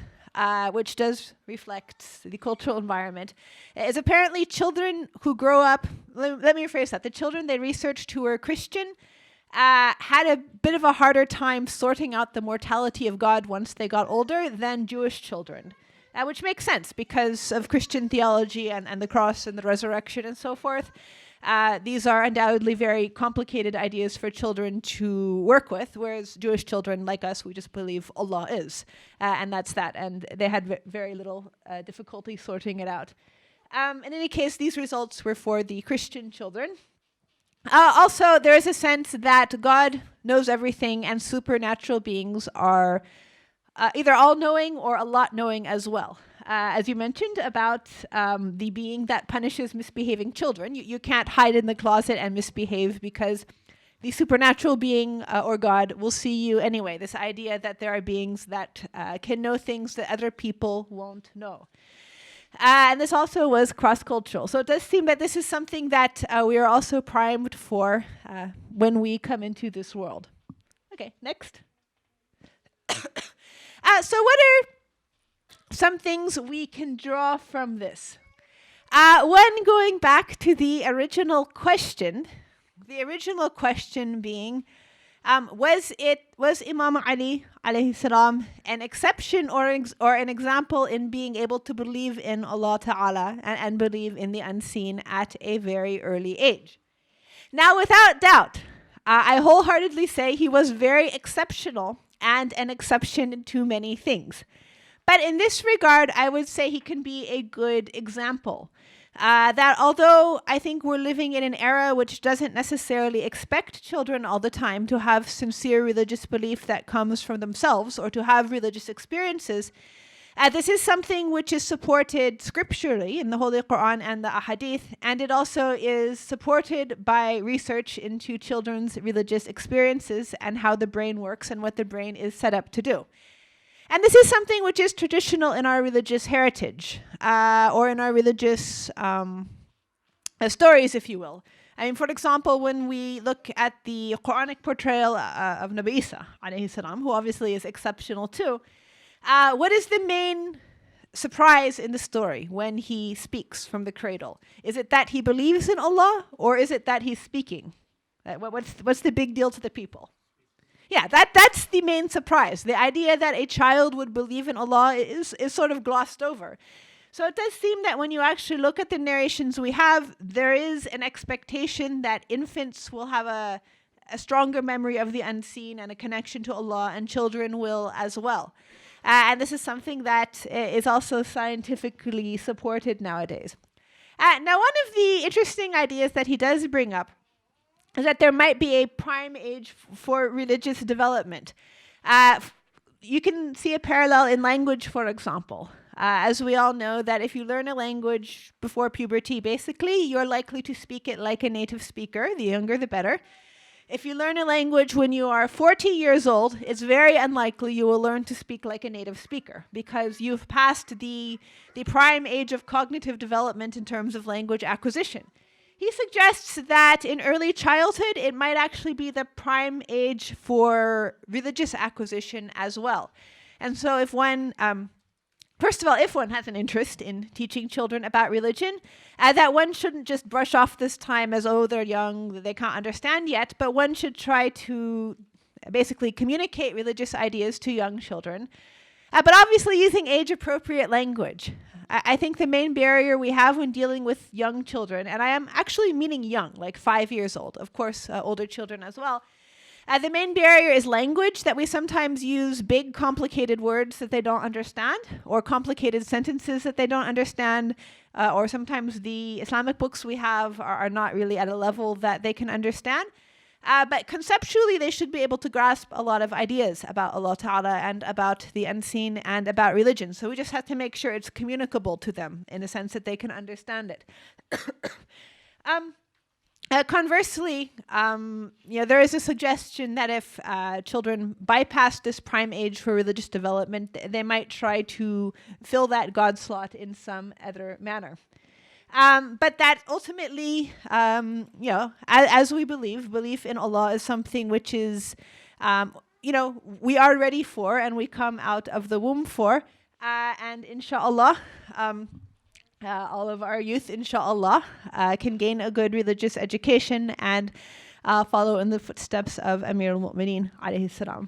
which does reflect the cultural environment, is apparently children who grow up, let me rephrase that, the children they researched who were Christian had a bit of a harder time sorting out the mortality of God once they got older than Jewish children. Which makes sense because of Christian theology and the cross and the resurrection and so forth. These are undoubtedly very complicated ideas for children to work with, whereas Jewish children, like us, we just believe Allah is. And that's that. And they had very little difficulty sorting it out. In any case, these results were for the Christian children. Also, there is a sense that God knows everything and supernatural beings are either all-knowing or a lot-knowing as well. As you mentioned about the being that punishes misbehaving children, you can't hide in the closet and misbehave because the supernatural being or God will see you anyway. This idea that there are beings that can know things that other people won't know. And this also was cross-cultural. So it does seem that this is something that we are also primed for when we come into this world. Okay, next. So what are some things we can draw from this? One, going back to the original question being, was Imam Ali alayhi salam an exception or an example in being able to believe in Allah Ta'ala and believe in the unseen at a very early age? Now, without doubt, I wholeheartedly say he was very exceptional and an exception to many things. But in this regard, I would say he can be a good example. That although I think we're living in an era which doesn't necessarily expect children all the time to have sincere religious belief that comes from themselves or to have religious experiences, this is something which is supported scripturally in the Holy Quran and the Ahadith, and it also is supported by research into children's religious experiences and how the brain works and what the brain is set up to do. And this is something which is traditional in our religious heritage, or in our religious stories, if you will. I mean, for example, when we look at the Quranic portrayal of Nabi Isa, alayhi salam, who obviously is exceptional too, what is the main surprise in the story when he speaks from the cradle? Is it that he believes in Allah, or is it that he's speaking? What's the big deal to the people? Yeah, that's the main surprise. The idea that a child would believe in Allah is sort of glossed over. So it does seem that when you actually look at the narrations we have, there is an expectation that infants will have a stronger memory of the unseen and a connection to Allah, and children will as well. And this is something that is also scientifically supported nowadays. Now, one of the interesting ideas that he does bring up is that there might be a prime age for religious development. You can see a parallel in language, for example. As we all know, that if you learn a language before puberty, basically, you're likely to speak it like a native speaker. The younger, the better. If you learn a language when you are 40 years old, it's very unlikely you will learn to speak like a native speaker because you've passed the prime age of cognitive development in terms of language acquisition. He suggests that in early childhood, it might actually be the prime age for religious acquisition as well. And so if one first of all, if one has an interest in teaching children about religion, that one shouldn't just brush off this time as, oh, they're young, they can't understand yet, but one should try to basically communicate religious ideas to young children, but obviously using age-appropriate language. I think the main barrier we have when dealing with young children, and I am actually meaning young, like 5 years old, of course, older children as well, the main barrier is language, that we sometimes use big, complicated words that they don't understand, or complicated sentences that they don't understand, or sometimes the Islamic books we have are not really at a level that they can understand. But conceptually, they should be able to grasp a lot of ideas about Allah Ta'ala and about the unseen and about religion. So we just have to make sure it's communicable to them in a sense that they can understand it. Conversely, there is a suggestion that if children bypass this prime age for religious development, they might try to fill that God slot in some other manner. But that ultimately, as we belief in Allah is something which is, we are ready for and we come out of the womb for. And inshallah, all of our youth, inshallah, can gain a good religious education and follow in the footsteps of Amir al-Mu'mineen, alayhi salam.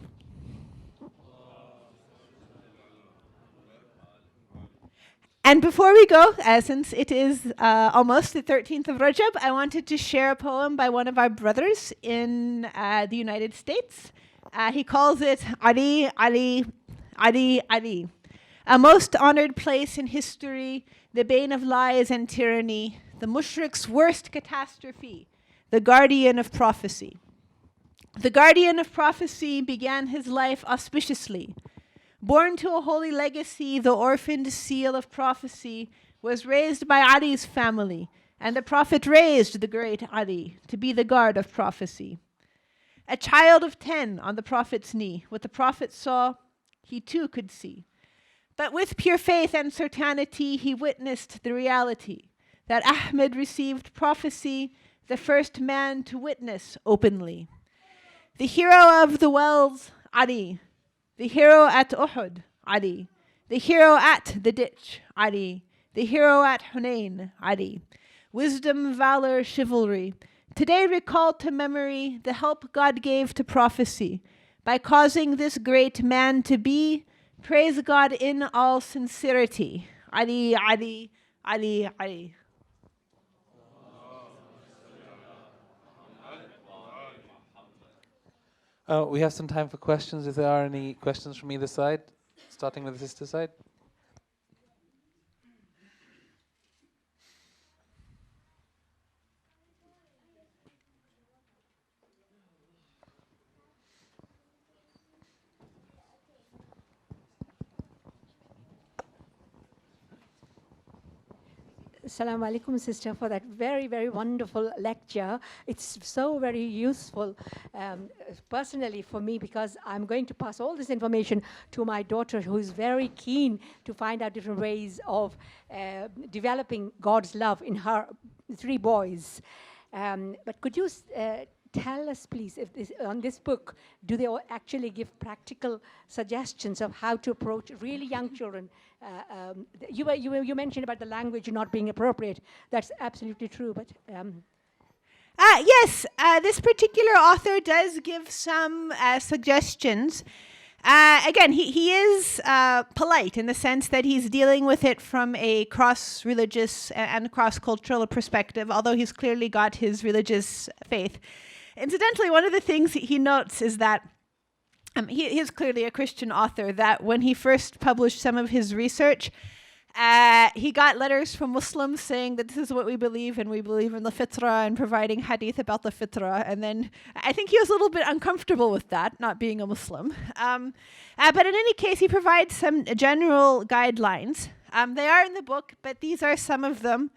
And before we go, since it is almost the 13th of Rajab, I wanted to share a poem by one of our brothers in the United States. He calls it Ali, Ali, Ali, Ali. A most honored place in history, the bane of lies and tyranny, the mushrik's worst catastrophe, the guardian of prophecy. The guardian of prophecy began his life auspiciously. Born to a holy legacy, the orphaned seal of prophecy was raised by Ali's family, and the Prophet raised the great Ali to be the guard of prophecy. A child of 10 on the Prophet's knee, what the Prophet saw, he too could see. But with pure faith and certainty, he witnessed the reality that Ahmed received prophecy, the first man to witness openly. The hero of the wells, Ali. The hero at Uhud, Ali. The hero at the ditch, Ali. The hero at Hunain, Ali. Wisdom, valor, chivalry. Today recalled to memory the help God gave to prophecy by causing this great man to be. Praise God in all sincerity. Ali, Ali, Ali, Ali. We have some time for questions. If there are any questions from either side, starting with the sister side. Assalamu alaikum, sister, for that very, very wonderful lecture. It's so very useful personally for me, because I'm going to pass all this information to my daughter, who is very keen to find out different ways of developing God's love in her 3 boys. But could you tell us, please, if on this book, do they actually give practical suggestions of how to approach really young children? You mentioned about the language not being appropriate. That's absolutely true. But yes, this particular author does give some suggestions. Again, he is polite in the sense that he's dealing with it from a cross-religious and cross-cultural perspective, although he's clearly got his religious faith. Incidentally, one of the things he notes is that He is clearly a Christian author, that when he first published some of his research, he got letters from Muslims saying that this is what we believe, and we believe in the fitrah and providing hadith about the fitrah. And then I think he was a little bit uncomfortable with that, not being a Muslim. But in any case, he provides some general guidelines. They are in the book, but these are some of them.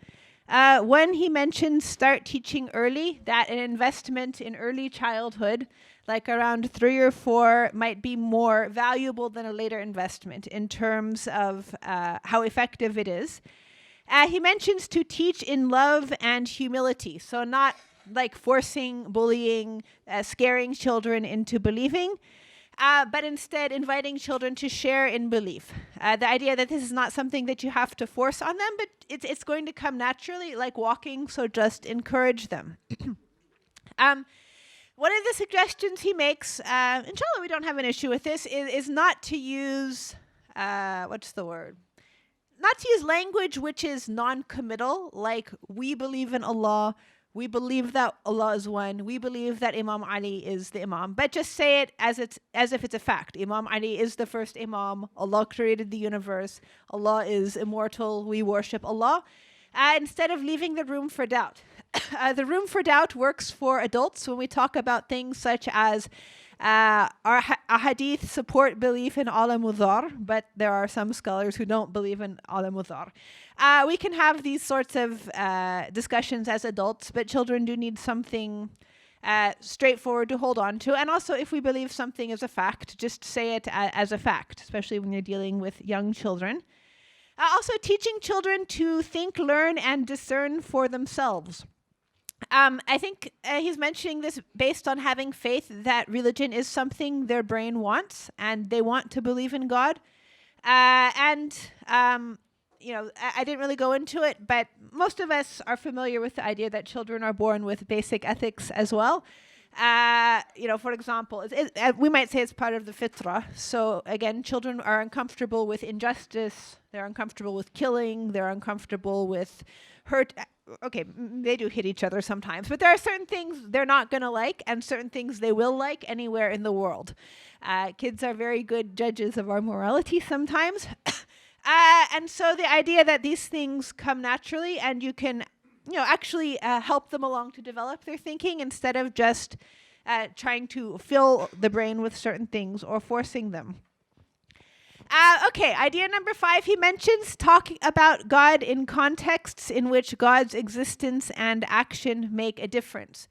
When he mentions start teaching early, that an investment in early childhood, like around 3 or 4, might be more valuable than a later investment in terms of how effective it is. He mentions to teach in love and humility, so not like forcing, bullying, scaring children into believing, but instead inviting children to share in belief. The idea that this is not something that you have to force on them, but it's going to come naturally, like walking, so just encourage them. One of the suggestions he makes, inshallah we don't have an issue with this, is not to use, not to use language which is non-committal, like we believe in Allah, we believe that Allah is one, we believe that Imam Ali is the Imam, but just say it as if it's a fact. Imam Ali is the first Imam, Allah created the universe, Allah is immortal, we worship Allah, instead of leaving the room for doubt. The room for doubt works for adults when we talk about things such as our hadith support belief in alam udhar, but there are some scholars who don't believe in alam udhar. We can have these sorts of discussions as adults, but children do need something straightforward to hold on to. And also, if we believe something is a fact, just say it as a fact, especially when you're dealing with young children. Also, teaching children to think, learn, and discern for themselves. I think he's mentioning this based on having faith that religion is something their brain wants, and they want to believe in God. I didn't really go into it, but most of us are familiar with the idea that children are born with basic ethics as well. For example, we might say it's part of the fitrah. So again, children are uncomfortable with injustice. They're uncomfortable with killing. They're uncomfortable with hurt. Okay, they do hit each other sometimes, but there are certain things they're not going to like and certain things they will like anywhere in the world. Kids are very good judges of our morality sometimes. And so the idea that these things come naturally and you can actually help them along to develop their thinking instead of just trying to fill the brain with certain things or forcing them. Idea number 5, he mentions talking about God in contexts in which God's existence and action make a difference.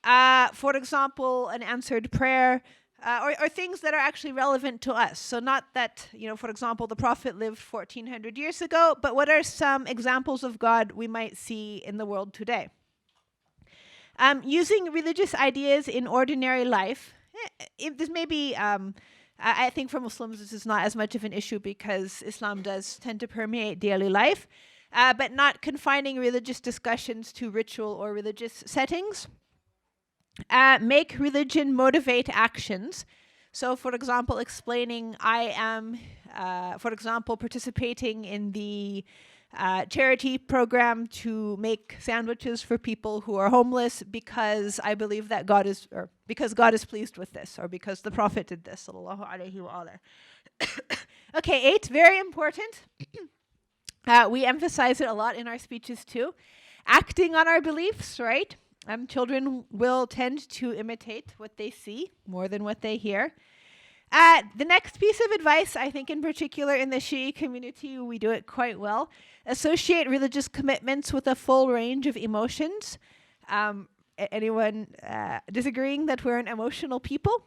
For example, an answered prayer, or things that are actually relevant to us. So not that, for example, the Prophet lived 1400 years ago, but what are some examples of God we might see in the world today? Using religious ideas in ordinary life, this may be... I think for Muslims this is not as much of an issue because Islam does tend to permeate daily life, but not confining religious discussions to ritual or religious settings. Make religion motivate actions. So, for example, explaining I am, participating in the charity program to make sandwiches for people who are homeless because I believe that because God is pleased with this, or because the Prophet did this, sallallahu alaihi wa alihi. Okay, 8, very important. We emphasize it a lot in our speeches too. Acting on our beliefs, right? Children will tend to imitate what they see more than what they hear. The next piece of advice, I think in particular in the Shi'i community, we do it quite well. Associate religious commitments with a full range of emotions. Anyone disagreeing that we're an emotional people?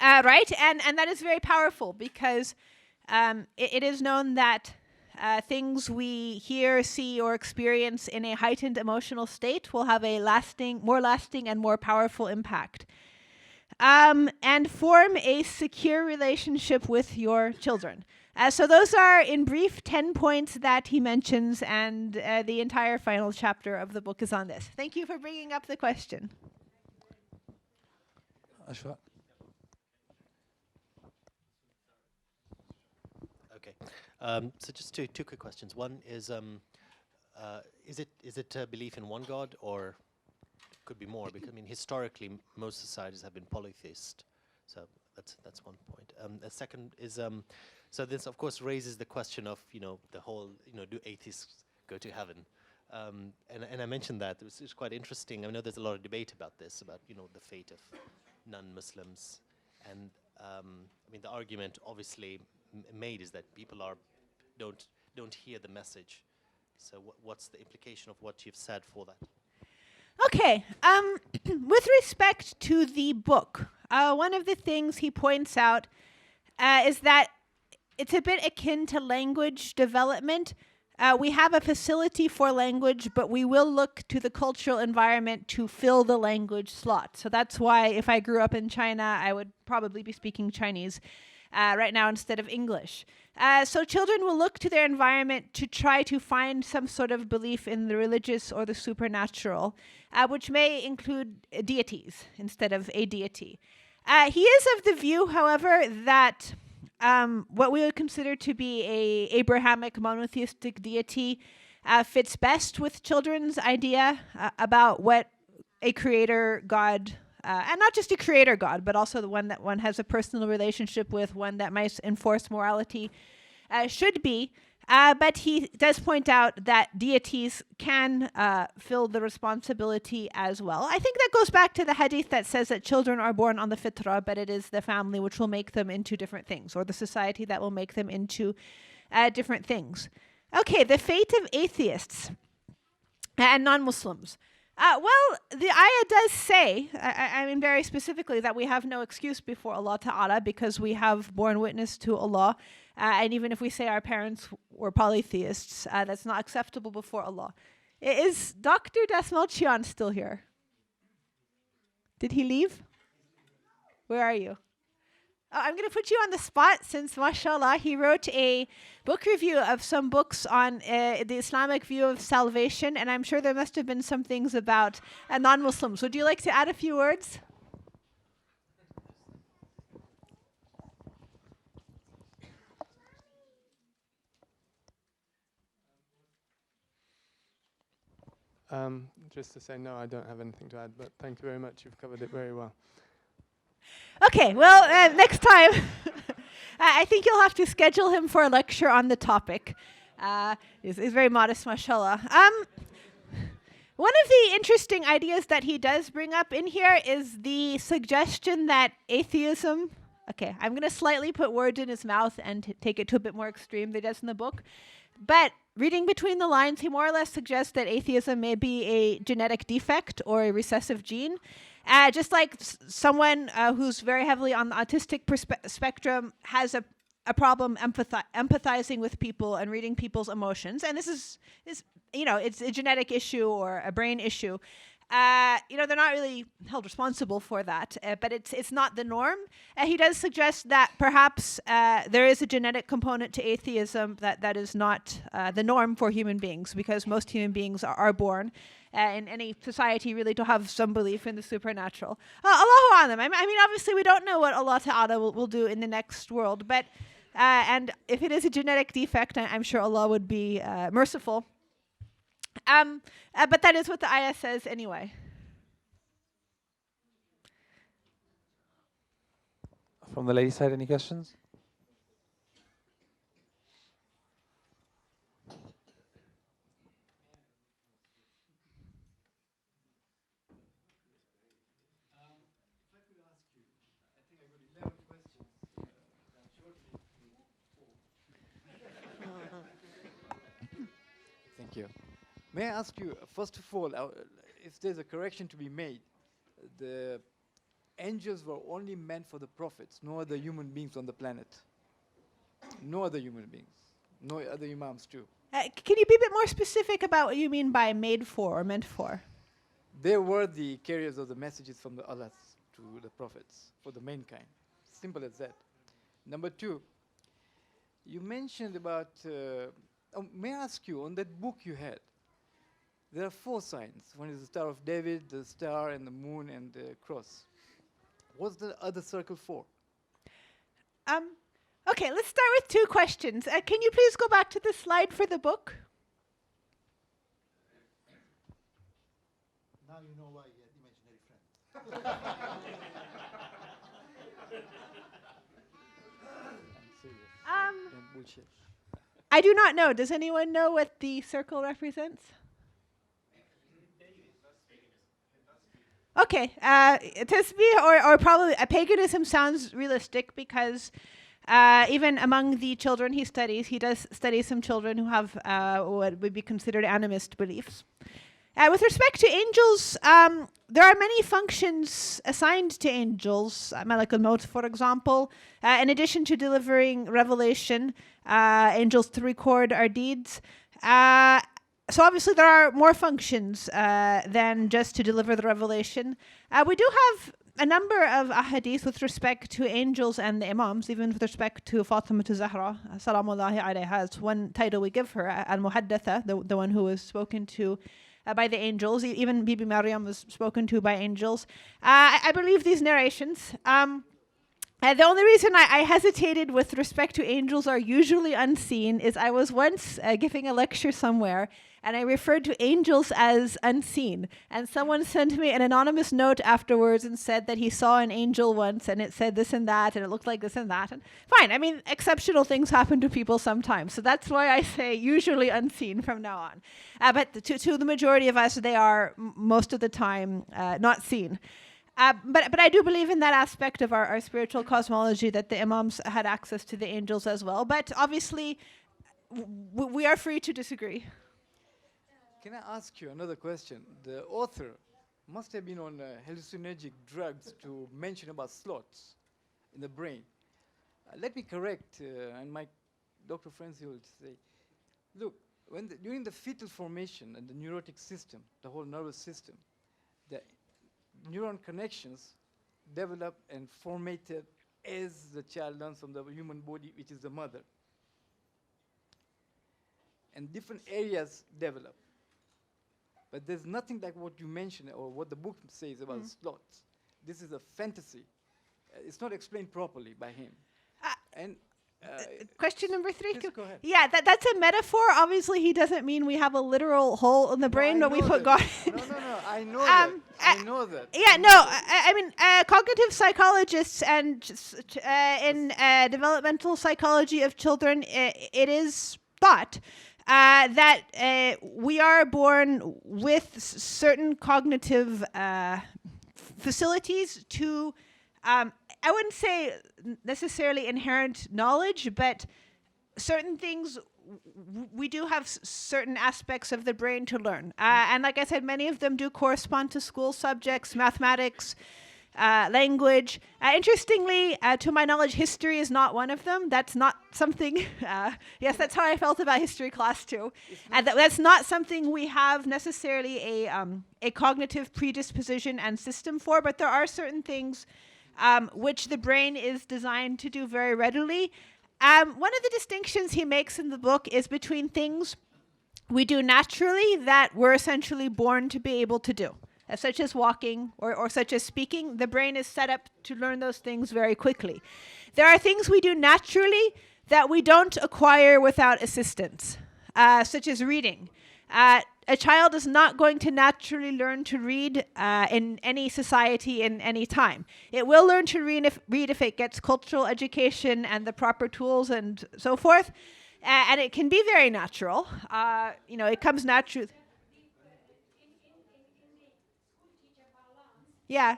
Right? And that is very powerful because it is known that things we hear, see, or experience in a heightened emotional state will have a more lasting and more powerful impact. And form a secure relationship with your children. So those are, in brief, 10 points that he mentions, and the entire final chapter of the book is on this. Thank you for bringing up the question. Ashwa. Okay. So just two quick questions. One is it a belief in one God, or could be more? Because historically, most societies have been polytheist. So That's one point. A second is so this of course raises the question of the whole do atheists go to heaven? And I mentioned that it's quite interesting. I know there's a lot of debate about this, about the fate of non-Muslims, and I mean the argument obviously made is that people don't hear the message. So what's the implication of what you've said for that? Okay. With respect to the book, one of the things he points out is that it's a bit akin to language development. We have a facility for language, but we will look to the cultural environment to fill the language slot. So that's why if I grew up in China, I would probably be speaking Chinese right now instead of English. So children will look to their environment to try to find some sort of belief in the religious or the supernatural, which may include deities instead of a deity. He is of the view, however, that what we would consider to be a Abrahamic monotheistic deity fits best with children's idea about what a creator God, and not just a creator God, but also the one that one has a personal relationship with, one that might enforce morality, should be. But he does point out that deities can fill the responsibility as well. I think that goes back to the hadith that says that children are born on the fitrah, but it is the family which will make them into different things, or the society that will make them into different things. Okay, the fate of atheists and non-Muslims. Well, the ayah does say, I mean very specifically, that we have no excuse before Allah Ta'ala because we have borne witness to Allah. And even if we say our parents were polytheists, that's not acceptable before Allah. Is Dr. Dasmalchian still here? Did he leave? Where are you? Oh, I'm going to put you on the spot since, mashallah, he wrote a book review of some books on the Islamic view of salvation, and I'm sure there must have been some things about non-Muslims. Would you like to add a few words? Just to say, no, I don't have anything to add, but thank you very much. You've covered it very well. Okay, well, next time, I think you'll have to schedule him for a lecture on the topic. He's very modest, mashallah. One of the interesting ideas that he does bring up in here is the suggestion that atheism, okay, I'm going to slightly put words in his mouth and take it to a bit more extreme than he does in the book, but reading between the lines, he more or less suggests that atheism may be a genetic defect or a recessive gene. Just like someone who's very heavily on the autistic spectrum has a problem empathizing with people and reading people's emotions. And this is it's a genetic issue or a brain issue. They're not really held responsible for that, but it's not the norm. He does suggest that perhaps there is a genetic component to atheism that is not the norm for human beings, because most human beings are born in any society really to have some belief in the supernatural. Allahu Alam. I mean, obviously we don't know what Allah Ta'ala will do in the next world, but and if it is a genetic defect, I'm sure Allah would be merciful. But that is what the ayah says anyway. From the lady side, any questions? Thank you. May I ask you, first of all, if there's a correction to be made, the angels were only meant for the prophets, no other human beings on the planet. No other human beings. No other imams too. Can you be a bit more specific about what you mean by made for or meant for? They were the carriers of the messages from the Allahs to the prophets for the mankind. Simple as that. Number two, you mentioned about, may I ask you, on that book you had, there are 4 signs. One is the Star of David, the star, and the moon, and the cross. What's the other circle for? Okay, let's start with 2 questions. Can you please go back to the slide for the book? Now you know why he had imaginary friends. বলছে? I do not know. Does anyone know what the circle represents? Okay, tasbih or probably paganism sounds realistic because even among the children he studies, he does study some children who have what would be considered animist beliefs. With respect to angels, there are many functions assigned to angels. Malak al-Maut, for example, in addition to delivering revelation, angels to record our deeds. So obviously there are more functions than just to deliver the revelation. We do have a number of ahadith with respect to angels and the imams, even with respect to Fatima Zahra, salamullahi alayha. It's one title we give her, al-Muhaddatha, the one who was spoken to by the angels. Even Bibi Maryam was spoken to by angels. I believe these narrations. The only reason I hesitated with respect to angels are usually unseen is I was once giving a lecture somewhere and I referred to angels as unseen. And someone sent me an anonymous note afterwards and said that he saw an angel once and it said this and that and it looked like this and that. And fine, I mean, exceptional things happen to people sometimes. So that's why I say usually unseen from now on. But to the majority of us, they are most of the time not seen. But I do believe in that aspect of our spiritual cosmology that the imams had access to the angels as well. But obviously, we are free to disagree. Can I ask you another question? The author must have been on hallucinogenic drugs to mention about slots in the brain. Let me correct, and my doctor friends will say, look, during the fetal formation and the neurotic system, the whole nervous system, the neuron connections develop and formated as the child learns from the human body, which is the mother. And different areas develop. But there's nothing like what you mentioned or what the book says about slots. This is a fantasy. It's not explained properly by him. Question number 3. Please go ahead. Yeah, that's a metaphor. Obviously, he doesn't mean we have a literal hole in the brain, but we put God in. No, I know that. I know that. Yeah, no, I mean, cognitive psychologists and in developmental psychology of children, it is thought that we are born with certain cognitive facilities to, I wouldn't say necessarily inherent knowledge, but certain things we do have certain aspects of the brain to learn. And like I said, many of them do correspond to school subjects, mathematics, language. Interestingly, to my knowledge, history is not one of them. That's not something, yes, that's how I felt about history class too. And that's not something we have necessarily a cognitive predisposition and system for, but there are certain things which the brain is designed to do very readily. One of the distinctions he makes in the book is between things we do naturally that we're essentially born to be able to do, such as walking or such as speaking. The brain is set up to learn those things very quickly. There are things we do naturally that we don't acquire without assistance, such as reading. A child is not going to naturally learn to read in any society in any time. It will learn to read if it gets cultural education and the proper tools and so forth. And it can be very natural. It comes natural. Yeah.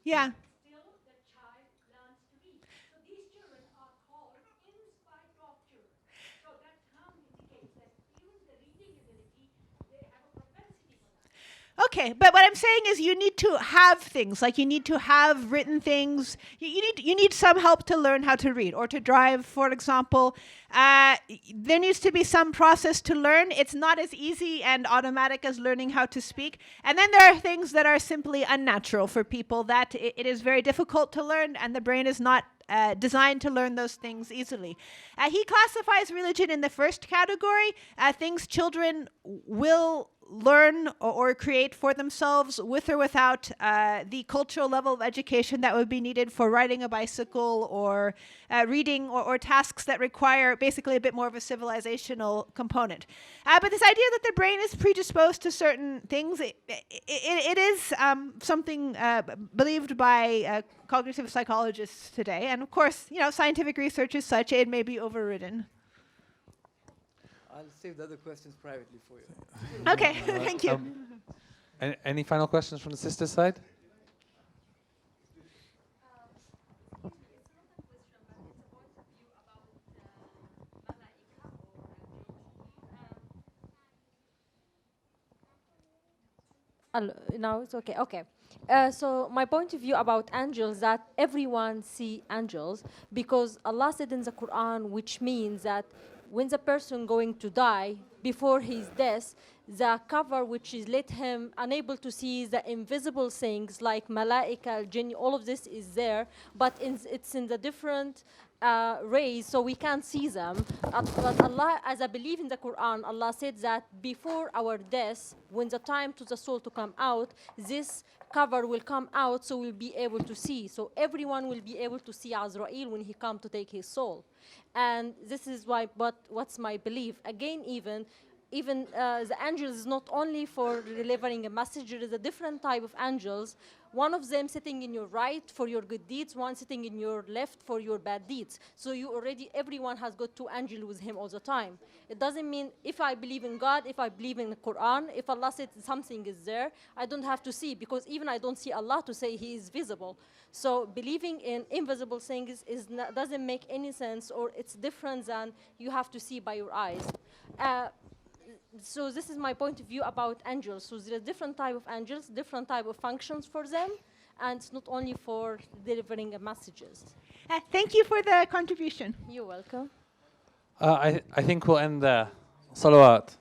Yeah. Still, the child learns to read. So these children are called in spite of children. So that term indicates that even the reading ability, they have a propensity for that. Okay, but what I'm saying is you need to have things, like you need to have written things. You need some help to learn how to read or to drive, for example. There needs to be some process to learn. It's not as easy and automatic as learning how to speak. And then there are things that are simply unnatural for people that it is very difficult to learn, and the brain is not designed to learn those things easily. He classifies religion in the first category, things children will learn or create for themselves with or without the cultural level of education that would be needed for riding a bicycle or reading or tasks that require basically a bit more of a civilizational component. But this idea that the brain is predisposed to certain things, it is something believed by cognitive psychologists today. And of course, scientific research is such, it may be overridden. I'll save the other questions privately for you. Okay, thank you. Any final questions from the sister side? Now it's okay. Okay. So my point of view about angels, that everyone see angels, because Allah said in the Quran, which means that when the person going to die, before his death, the cover which is let him unable to see the invisible things like malaika, jinn, all of this is there, but it's in the different rays, so we can't see them. But Allah, as I believe in the Quran, Allah said that before our death, when the time to the soul to come out, this cover will come out, so we'll be able to see. So everyone will be able to see Azrael when he come to take his soul. And this is why, but what's my belief? Again, even the angels is not only for delivering a message. There is a different type of angels. One of them sitting in your right for your good deeds, one sitting in your left for your bad deeds. So everyone has got two angels with him all the time. It doesn't mean if I believe in God, if I believe in the Quran, if Allah said something is there, I don't have to see, because even I don't see Allah to say he is visible. So believing in invisible things doesn't make any sense, or it's different than you have to see by your eyes. So this is my point of view about angels. So there are different type of angels, different type of functions for them, and it's not only for delivering messages. Thank you for the contribution. You're welcome. I think we'll end there. Salawat.